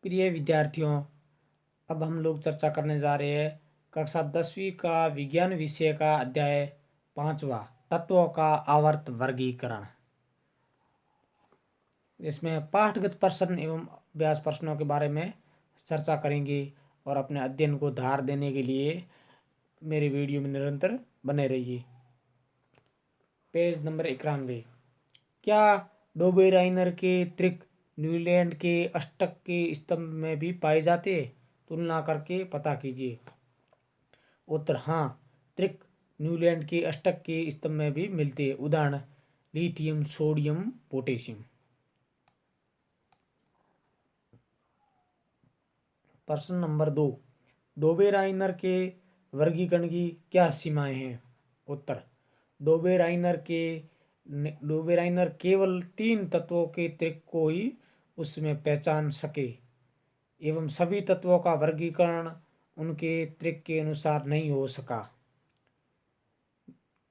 प्रिय विद्यार्थियों, अब हम लोग चर्चा करने जा रहे हैं कक्षा 10वीं का विज्ञान विषय का अध्याय 5वां तत्वों का आवर्त वर्गीकरण। इसमें पाठगत प्रश्न एवं अभ्यास प्रश्नों के बारे में चर्चा करेंगे और अपने अध्ययन को धार देने के लिए मेरे वीडियो में निरंतर बने रहिए। Page number 91। क्या डोबेराइनर के त्रिक न्यूजीलैंड के अष्टक के स्तंभ में भी पाए जाते? तुलना करके पता कीजिए। उत्तर हाँ, त्रिक न्यूजीलैंड के अष्टक के स्तंभ में भी मिलते हैं। उदाहरण लिथियम, सोडियम, पोटेशियम। प्रश्न नंबर 2। डोबेराइनर के वर्गीकरण की क्या सीमाएं हैं? उत्तर डोबेराइनर केवल 3 तत्वों के त्रिक को ही उसमें पहचान सके एवं सभी तत्वों का वर्गीकरण उनके त्रिक के अनुसार नहीं हो सका।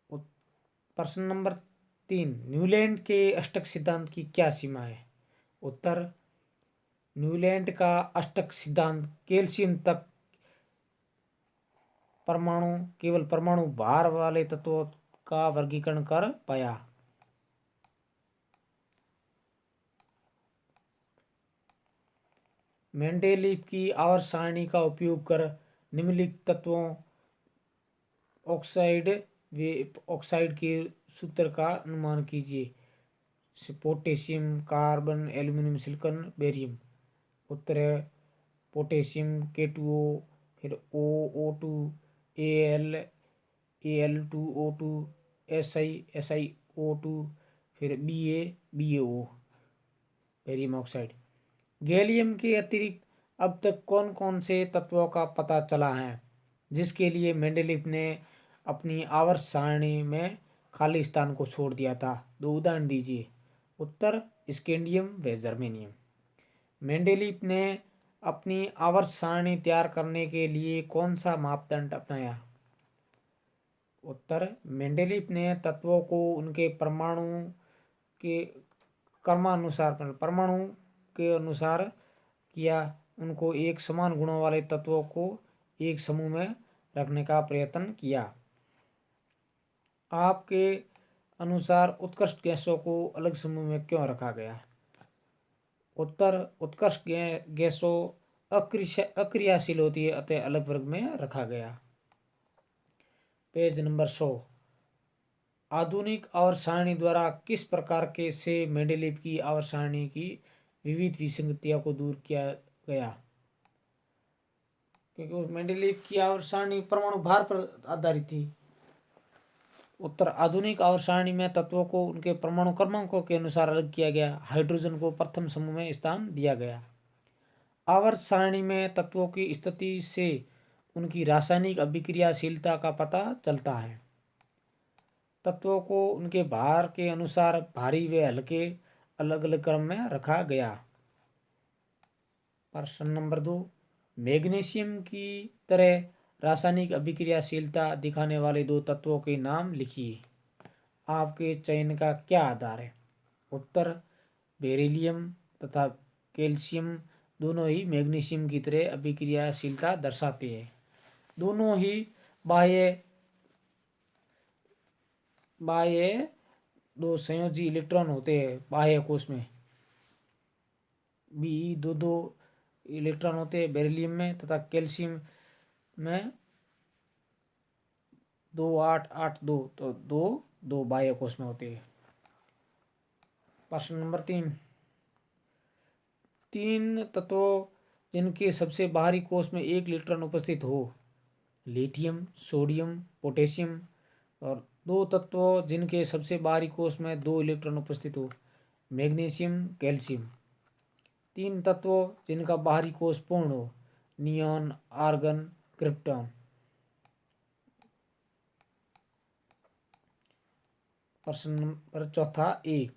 प्रश्न नंबर 3। न्यूलैंड के अष्टक सिद्धांत की क्या सीमा है? उत्तर न्यूलैंड का अष्टक सिद्धांत कैल्शियम तक केवल परमाणु भार वाले तत्वों का वर्गीकरण कर पाया। मेंडेलीव की आवर्त सारणी का उपयोग कर निम्नलिखित तत्वों ऑक्साइड के सूत्र का अनुमान कीजिए। Potassium, carbon, aluminium, silicon, barium. उत्तर है पोटेशियम K2O, फिर OO2, Al, Al2O2, SiO2, फिर BaO, बेरियम ऑक्साइड। गैलियम के अतिरिक्त अब तक कौन कौन से तत्वों का पता चला है जिसके लिए मेंडेलीव ने अपनी आवर्त सारणी में खाली स्थान को छोड़ दिया था? 2 उदाहरण दीजिए। उत्तर स्कैंडियम व जर्मेनियम। मेंडेलीव ने अपनी आवर्त सारणी तैयार करने के लिए कौन सा मापदंड अपनाया? उत्तर मेंडेलीव ने तत्वों को उनके परमाणु के परमाणु के अनुसार किया। उनको एक समान गुणों वाले तत्वों को एक समूह में रखने का प्रयत्न किया। आपके अनुसार उत्कृष्ट गैसों को अलग समूह में क्यों रखा गया? उत्तर उत्कृष्ट गैसों अक्रियाशील होती है, अतः अलग वर्ग में रखा गया। Page number 100। आधुनिक आवर्त सारणी द्वारा किस प्रकार के से मेंडेलीव की आवर्त सारणी की विविध विसंगतियों को दूर किया गया? क्योंकि मेंडेलीव की आवर्त सारणी परमाणु भार पर आधारित थी। उत्तर आधुनिक आवर्त सारणी में तत्वों को उनके परमाणु क्रमांकों के अनुसार अलग किया गया। हाइड्रोजन को प्रथम समूह में स्थान दिया गया। आवर्त सारणी में तत्वों की स्थिति से उनकी रासायनिक अभिक्रियाशीलता का पता चलता है। तत्वों को उनके भार के अनुसार भारी व हल्के अलग अलग क्रम में रखा गया। प्रश्न नंबर 2। मैग्नीशियम की तरह रासायनिक अभिक्रियाशीलता दिखाने वाले 2 तत्वों के नाम लिखिए। आपके चयन का क्या आधार है? उत्तर बेरिलियम तथा कैल्शियम दोनों ही मैग्नीशियम की तरह अभिक्रियाशीलता दर्शाते हैं। दोनों ही बाह्य 2 संयोजी इलेक्ट्रॉन होते हैं। बाह्य कोश में Be2 इलेक्ट्रॉन होते हैं बेरिलियम में, तथा कैल्शियम में 2-8-8-2, तो 2 बाह्य कोश में होते हैं। प्रश्न नंबर 3 तत्वों जिनके सबसे बाहरी कोश में 1 इलेक्ट्रॉन उपस्थित हो। Lithium, sodium, potassium. और 2 तत्वों जिनके सबसे बाहरी कोश में 2 इलेक्ट्रॉन उपस्थित हो। Magnesium, calcium. 3 तत्वों जिनका बाहरी कोश पूर्ण हो। Neon, argon, krypton. प्रश्न number 4 A.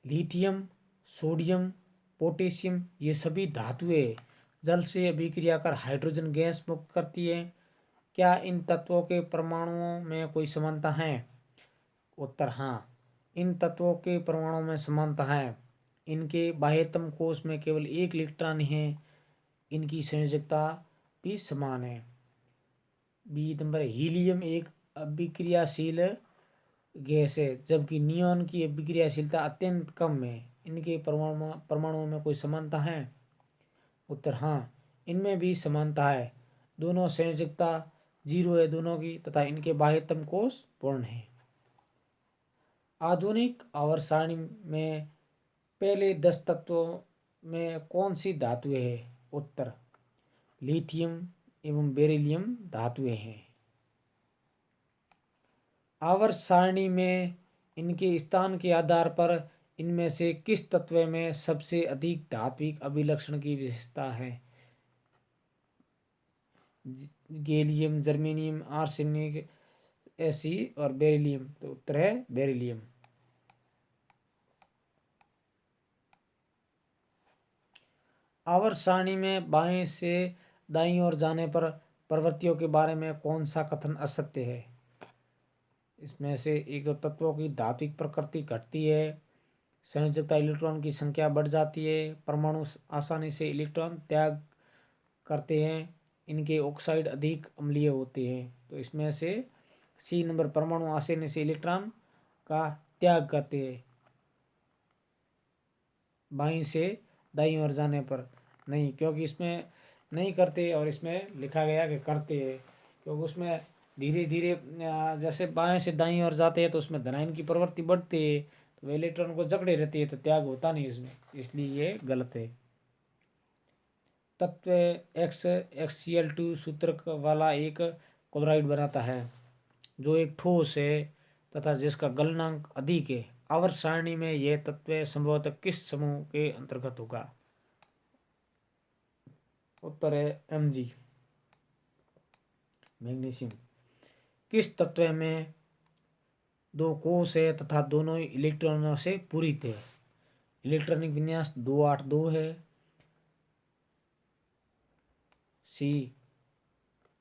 Lithium, sodium, potassium ये सभी धातुएं जल से अभिक्रिया कर हाइड्रोजन गैस मुक्त करती है। क्या इन तत्वों के परमाणुओं में कोई समानता है? उत्तर हाँ, इन तत्वों के परमाणुओं में समानता है। इनके बाह्यतम कोश में केवल 1 इलेक्ट्रॉन है इनकी संयोजकता भी समान है। बी नंबर, हीलियम एक अभिक्रियाशील गैस है जबकि नियॉन की अभिक्रियाशीलता अत्यंत कम है। इनके परमाणुओं में कोई समानता है? उत्तर हाँ, इनमें भी समानता है। दोनों संयोजकता 0 है दोनों की, तथा इनके बाह्यतम कोश पूर्ण है। आधुनिक आवर्त सारणी में पहले 10 तत्वों में कौन सी धातुएं है? उत्तर, लिथियम एवं बेरिलियम धातुएं हैं। आवर्त सारणी में इनके स्थान के आधार पर इनमें से किस तत्व में सबसे अधिक धात्विक अभिलक्षण की विशेषता है? गैलियम, जर्मेनियम, आर्सेनिक, एसी और बेरिलियम। तो उत्तर है बेरिलियम। आवर्त सारणी में बाएं से दाईं ओर जाने पर प्रवृत्तियों के बारे में कौन सा कथन असत्य है? इसमें से एक दो तत्वों की धात्विक प्रकृति घटती है, संयोजकता इलेक्ट्रॉन की संख्या बढ़ जाती है, परमाणु आसानी से इलेक्ट्रॉन त्याग करते हैं, इनके ऑक्साइड अधिक अम्लीय होते हैं। तो इसमें से सी नंबर, परमाणु आसानी से इलेक्ट्रॉन का त्याग करते हैं बाईं से दाईं ओर जाने पर। नहीं, क्योंकि इसमें नहीं करते और इसमें लिखा गया कि करते हैं, क्योंकि उसमें धीरे धीरे जैसे बाएं से दाईं ओर जाते हैं तो उसमें धनायन की प्रवृत्ति बढ़ती है, तो इलेक्ट्रॉन को जकड़े रहती है, तो त्याग होता नहीं इसमें, इसलिए ये गलत है। तत्व XCl2 सूत्र वाला एक क्लोराइड बनाता है जो एक ठोस है तथा जिसका गलनांक अधिक है। आवर्त सारणी में यह तत्व संभवतः किस समूह के अंतर्गत होगा? उत्तर है Mg, मैग्नीशियम। किस तत्व में दो कोष है तथा दोनों इलेक्ट्रॉनों से पूरित है? इलेक्ट्रॉनिक विन्यास 282 है। सी,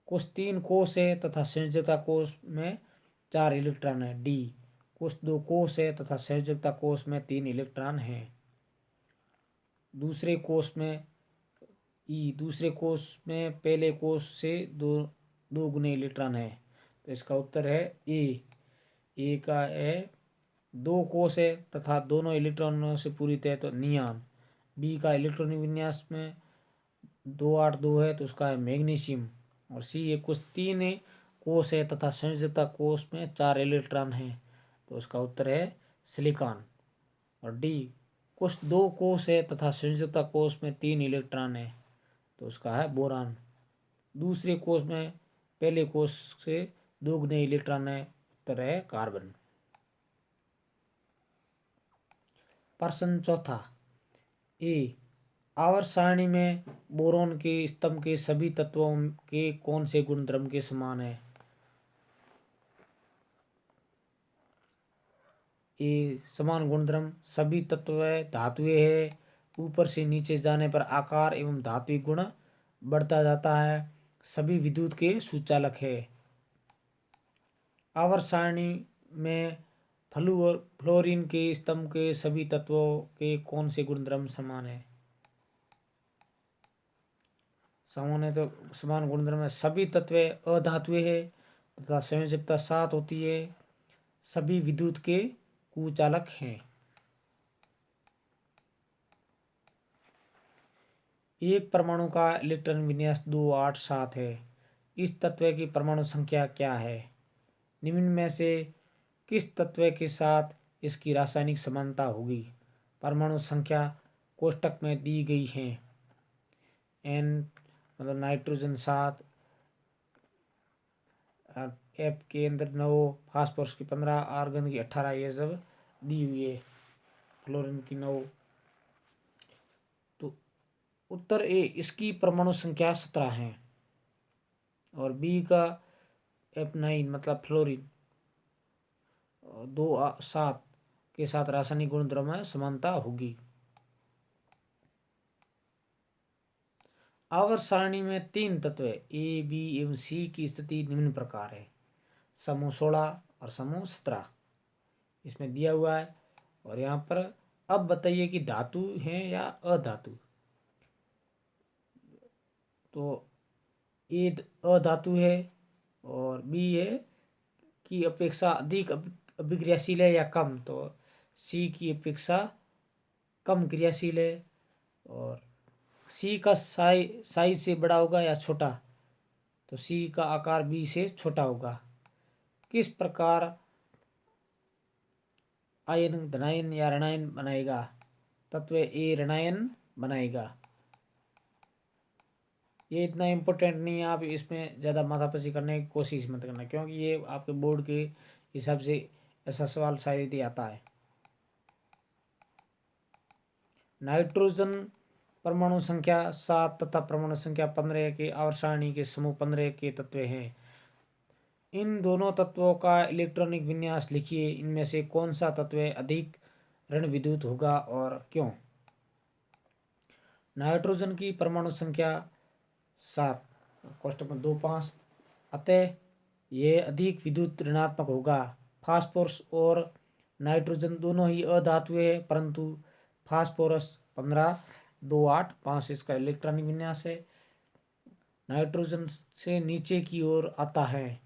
कुछ 3 कोष है तथा संयोजकता कोष में 4 इलेक्ट्रॉन है। डी, कुछ 2 कोष है तथा संयोजकता कोष में 3 इलेक्ट्रॉन है। दूसरे कोष में पहले कोष से दो गुने इलेक्ट्रॉन है। तो इसका उत्तर है ए का है 2 कोष है तथा दोनों इलेक्ट्रॉनों से पूरित है, तो नियॉन। बी का इलेक्ट्रॉनिक विन्यास में 282 है, तो उसका है मैग्नीशियम। और सी है कुछ 3 कोष है तथा संयोजकता कोष में 4 इलेक्ट्रॉन है, तो उसका उत्तर है सिलिकॉन। और डी, कुछ 2 कोष है तथा संयोजकता कोष में 3 इलेक्ट्रॉन है, तो उसका है बोरान। दूसरे कोष में पहले कोष से 2 गुने इलेक्ट्रॉन है, उत्तर है कार्बन। प्रश्न चौथा, ए, आवर्त सारणी में बोरोन के स्तंभ के सभी तत्वों के कौन से गुणधर्म के समान है? ए, समान गुणधर्म, सभी तत्व धातुएं है, ऊपर से नीचे जाने पर आकार एवं धात्विक गुण बढ़ता जाता है, सभी विद्युत के सुचालक है। आवर्त सारणी में फ्लोरीन के स्तंभ के सभी तत्वों के कौन से गुणधर्म समान है? समान है, तो समान गुणधर्म है, सभी तत्व अधातुएं है तथा संयोजकता 7 होती है, सभी विद्युत के कुचालक हैं। एक परमाणु का इलेक्ट्रॉन विन्यास 287 है। इस तत्व की परमाणु संख्या क्या है? निम्न में से किस तत्व के साथ इसकी रासायनिक समानता होगी? परमाणु संख्या कोष्टक में दी गई है। N मतलब नाइट्रोजन 7, F के अंदर 9, फास्फोरस की 15, आर्गन की 18, ये सब दी हुई है, फ्लोरीन की 9। तो उत्तर ए, इसकी परमाणु संख्या 17 है। और बी का F9 मतलब फ्लोरीन 2 7 के साथ रासायनिक गुणधर्म में समानता होगी। आवर्त सारणी में 3 तत्व ए, बी एवं सी की स्थिति निम्न प्रकार है। समूह 16 और समूह 17 इसमें दिया हुआ है। और यहाँ पर अब बताइए कि धातु है या अधातु। तो ए अधातु है और बी है की अपेक्षा अधिक अभिक्रियाशील है या कम, तो सी की अपेक्षा कम क्रियाशील है। और सी का साइज से बड़ा होगा या छोटा, तो सी का आकार बी से छोटा होगा। किस प्रकार आयन धनायन या ऋणायन बनाएगा? तत्व ए ऋणायन बनाएगा। ये इतना इम्पोर्टेंट नहीं है, आप इसमें ज़्यादा माथापच्ची करने की कोशिश मत करना, क्योंकि ये आपके बोर्ड के हिसाब से ऐसा सवाल शायद ही आता है। नाइट्रोजन परमाणु संख्या 7 तथा परमाणु संख्या 15 के आवर्त सारणी के समूह 15 के तत्व हैं। इन दोनों तत्वों का इलेक्ट्रॉनिक विन्यास लिखिए। इनमें से कौन सा तत्व अधिक ऋण विद्युत होगा और क्यों? नाइट्रोजन की परमाणु संख्या 7, क्वेश्चन नंबर 2.5, अतः यह अधिक विद्युत ऋणात्मक होगा। फास्फोरस और नाइट्रोजन दोनों ही अधातु है, परंतु फास्फोरस 15 2 8 5 इसका इलेक्ट्रॉनिक विन्यास है, नाइट्रोजन से नीचे की ओर आता है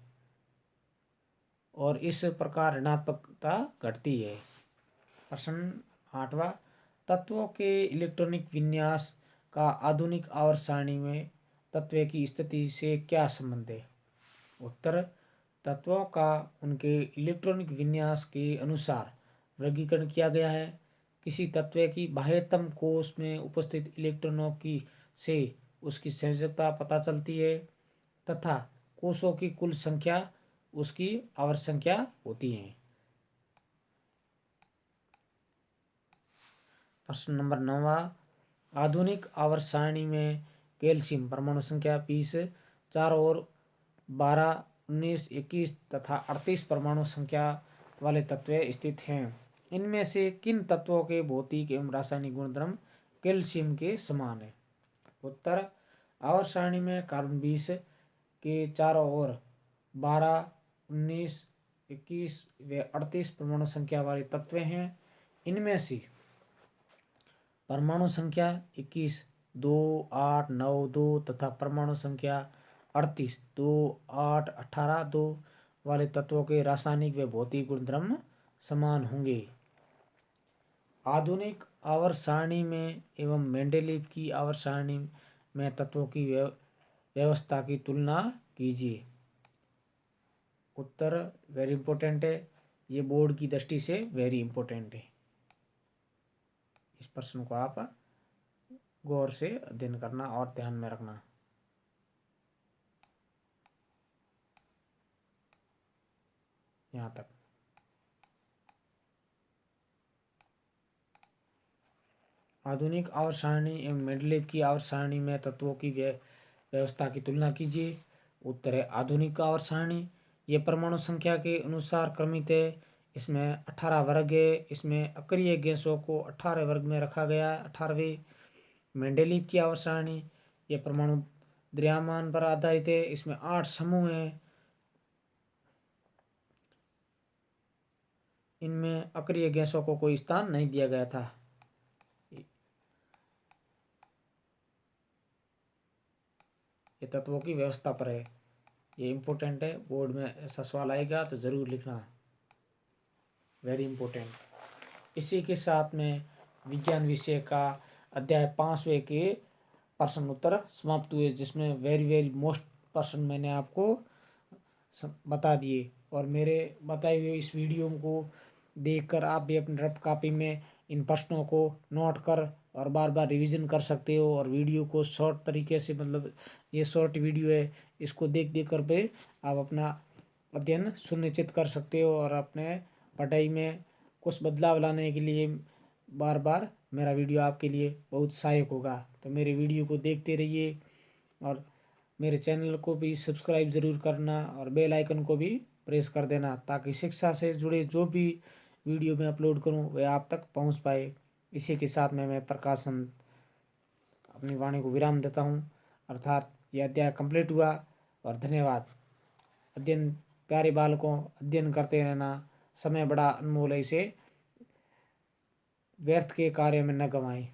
और इस प्रकार ऋणात्मकता घटती है। प्रश्न 8वां, तत्वों के इलेक्ट्रॉनिक विन्यास का आधुनिक आवर्त सारणी में तत्व की स्थिति से क्या संबंध है? उत्तर, तत्वों का उनके इलेक्ट्रॉनिक विन्यास के अनुसार वर्गीकरण किया गया है। किसी तत्व की बाह्यतम कोश में उपस्थित इलेक्ट्रॉनों की से उसकी संयोजकता पता चलती है तथा कोशों की कुल संख्या उसकी आवर्त संख्या होती है। प्रश्न नंबर 9, आधुनिक आवर्त सारणी में कैल्शियम परमाणु संख्या 20 4 और 12 19 21 तथा 38 परमाणु संख्या वाले तत्व स्थित हैं। इनमें से किन तत्वों के भौतिक एवं रासायनिक गुणधर्म कैल्शियम के समान है? उत्तर, आवर्त सारणी में कार्बन 20 के 4 और 12 19 21 व 38 परमाणु संख्या वाले तत्व हैं। इनमें से परमाणु संख्या 21 2 8 9 2 तथा परमाणु संख्या 38 2 8 18 2 वाले तत्वों के रासायनिक व भौतिक गुणधर्म समान होंगे। आधुनिक आवर्त सारणी में एवं मेंडेलीव की आवर्त सारणी में तत्वों की व्यवस्था की तुलना कीजिए। उत्तर वेरी इंपॉर्टेंट है, ये बोर्ड की दृष्टि से वेरी इंपॉर्टेंट है। इस प्रश्न को आप गौर से अध्ययन करना और ध्यान में रखना। यहाँ तक आधुनिक आवर्त सारणी एवं मेंडेलीव की आवर्त सारणी में तत्वों की व्यवस्था की तुलना कीजिए। उत्तर है आधुनिक आवर्त सारणी, ये परमाणु संख्या के अनुसार क्रमित है। इसमें 18 वर्ग है। इसमें अक्रिय गैसों को 18 वर्ग में रखा गया है। 18वीं मेंडेलीव की आवर्त सारणी, ये परमाणु द्रव्यमान पर आधारित है। इसमें 8 समूह हैं। इनमें अक्रिय गैसों को कोई स्थान नहीं दिया गया था। ये तत्वों की व्यवस्था पर है, ये इम्पोर्टेंट है, बोर्ड में ऐसा सवाल आएगा तो ज़रूर लिखना, वेरी इम्पोर्टेंट। इसी के साथ में विज्ञान विषय का अध्याय 5वें के प्रश्न उत्तर समाप्त हुए, जिसमें वेरी वेरी मोस्ट प्रश्न मैंने आपको बता दिए। और मेरे बताए हुए इस वीडियो को देखकर आप भी अपनी रफ कॉपी में इन प्रश्नों को नोट कर और बार बार रिवीजन कर सकते हो। और वीडियो को शॉर्ट तरीके से, मतलब ये शॉर्ट वीडियो है, इसको देख देख कर पे आप अपना अध्ययन सुनिश्चित कर सकते हो और अपने पढ़ाई में कुछ बदलाव लाने के लिए बार बार मेरा वीडियो आपके लिए बहुत सहायक होगा। तो मेरे वीडियो को देखते रहिए और मेरे चैनल को भी सब्सक्राइब ज़रूर करना और बेल आइकन को भी प्रेस कर देना, ताकि शिक्षा से जुड़े जो भी वीडियो मैं अपलोड करूं वह आप तक पहुंच पाए। इसी के साथ में मैं प्रकाशन अपनी वाणी को विराम देता हूं, अर्थात यह अध्याय कंप्लीट हुआ। और धन्यवाद। अध्ययन, प्यारे बालकों, अध्ययन करते रहना, समय बड़ा अनमोल है, इसे व्यर्थ के कार्य में न गंवाएं।